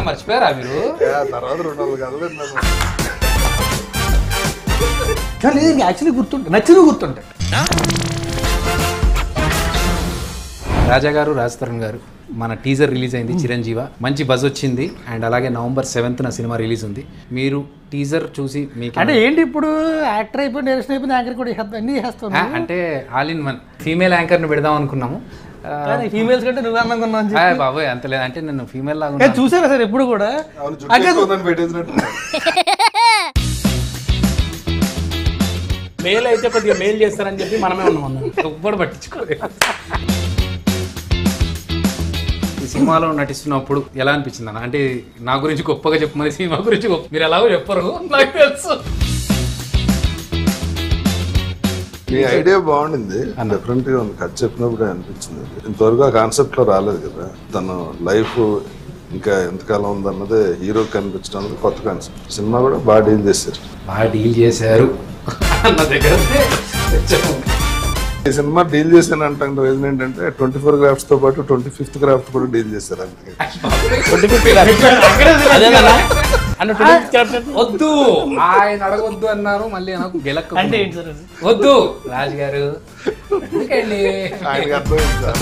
మర్చిపోయారా మీరు? తర్వాత 2 నెలలు కదలేదు కానీ యాక్చువల్లీ గుర్తుంటాయి, నచ్చినవి గుర్తుంటాయి. రాజా గారు, రాజ్ తరుణ్ గారు, మన టీజర్ రిలీజ్ అయింది చిరంజీవ, మంచి బజ్ వచ్చింది. అండ్ అలాగే November 7th సినిమా రిలీజ్ ఉంది. మీరు టీజర్ చూసి మీకు అంటే ఏంటి ఇప్పుడు యాక్టర్ అయిపోయి డైరెక్షన్ అయిపోయింది, యాంకర్ కూడా అన్ని చేస్తాను అంటే ఆల్ ఇన్ వన్ ఫీమేల్ యాంకర్ని పెడదాం అనుకున్నాము. ఫీమేల్స్ కంటే నువ్వు అందంగా ఉన్నావు బాబోయ్ అంత లేదు, అంటే నేను ఫీమేల్ లాగా చూసారా సార్ ఎప్పుడు కూడా పెట్టేసినట్టు. మేల్ అయితే కొద్దిగా మేల్ చేస్తారని చెప్పి మనమే ఉన్నాం. ఎవ్వడు పట్టించుకోలేదు. ఈ సినిమాలో నటిస్తున్నప్పుడు ఎలా అనిపించింది అన్న? అంటే నా గురించి గొప్పగా చెప్పమని, సినిమా గురించి మీరు ఎలాగో చెప్పరు నాకు తెలుసు. మీ ఐడియా బాగుండింది, డిఫరెంట్ గా ఉంది. కథ చెప్పినప్పుడు అనిపించింది. ఇంతవరకు ఆ కాన్సెప్ట్ లో రాలేదు కదా. తన లైఫ్ ఇంకా ఎంతకాలం ఉందన్నదే హీరోకి కనిపించడం కొత్త కాన్సెప్ట్. సినిమా కూడా బాగా డీల్ చేశారు. బాగా డీల్ చేశారు అన్న దగ్గర ఈ సినిమా డీల్ చేశాను అంటే రీజన్ ఏంటంటే 24 గ్రాఫ్ట్స్ తో పాటు 25th గ్రాఫ్ట్ కూడా డీల్ చేశారు. అందుకే వద్దు ఆయన అడగొద్దు అన్నారు, మళ్ళీ నాకు గెలక్క అంటే ఏంటి సార్? వద్దు రాజు గారు ఆయనకి అర్థమైంది సార్.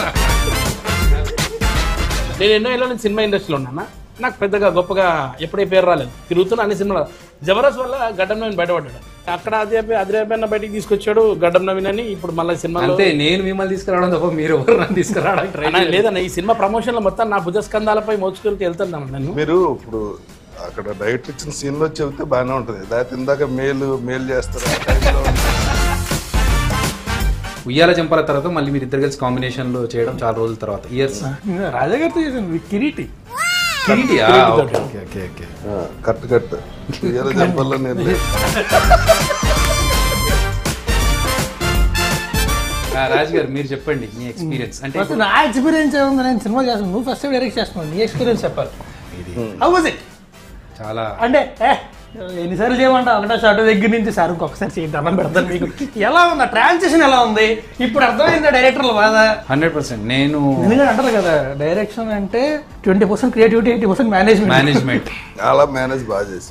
నేను ఎన్నో ఏళ్ళ నుంచి సినిమా ఇండస్ట్రీలో ఉన్నా. నాకు పెద్దగా గొప్పగా ఎప్పుడే పేరు రాలేదు. తిరుగుతున్నా అన్ని సినిమాలు. జబర్దస్త్ వల్ల గడ్డం నవీన్ బయటపడ్డాడు. అక్కడ అదిరేపన్న బయటికి తీసుకొచ్చాడు గడ్డం నవీన్ అని. ఇప్పుడు మళ్ళీ సినిమా అంటే నేను మిమ్మల్ని తీసుకురావడం తప్ప మీరు ఎవరు నన్ను తీసుకురావడానికి ట్రై లేదన్న. ఈ సినిమా ప్రమోషన్ లో మొత్తం నా భుజస్కంధాలపై మోచుకెళ్తే వెళ్తున్నాను నేను. మీరు ఇప్పుడు అక్కడ డైరెక్ట్ ఇచ్చిన సీన్ లో చెబితే బాగానే ఉంటది. లేకపోతే ఇందాక మేల్ చేస్తారు. ఉయ్యాల జంపాల తర్వాత మళ్ళీ మీరు ఇద్దరు కలిసి కాంబినేషన్ లో చేయడం చాలా రోజుల తర్వాత, ఇయర్స్. రాజా గారితో చేశాను కిరీటి. కట్ జంపల్లో నేను రాజు గారు మీరు చెప్పండి మీ ఎక్స్పీరియన్స్. అంటే నా ఎక్స్పీరియన్స్ ఏముంది, నేను సినిమా చేస్తాను, నువ్వు ఫస్ట్ డైరెక్ట్ చేస్తున్నావు, నీ ఎక్స్పీరియన్స్ చెప్పాలి. How was it? చాలా అంటే ఎన్నిసార్లు చేయమంటా ఒకటే షార్ట్ దగ్గర నుంచి సార్ ఇంకొకసారి చేయండి అన్నం పెడతాను మీకు. ఎలా ఉంది ట్రాన్సిషన్, ఎలా ఉంది ఇప్పుడు అర్థమైందా డైరెక్టర్ల బాధ? 100%. నేను ఎందుకంటే అంటారు కదా డైరెక్షన్ అంటే 20% క్రియేటివిటీ, 80% మేనేజ్మెంట్. మేనేజ్మెంట్ చాలా మేనేజ్ బాగా చేసి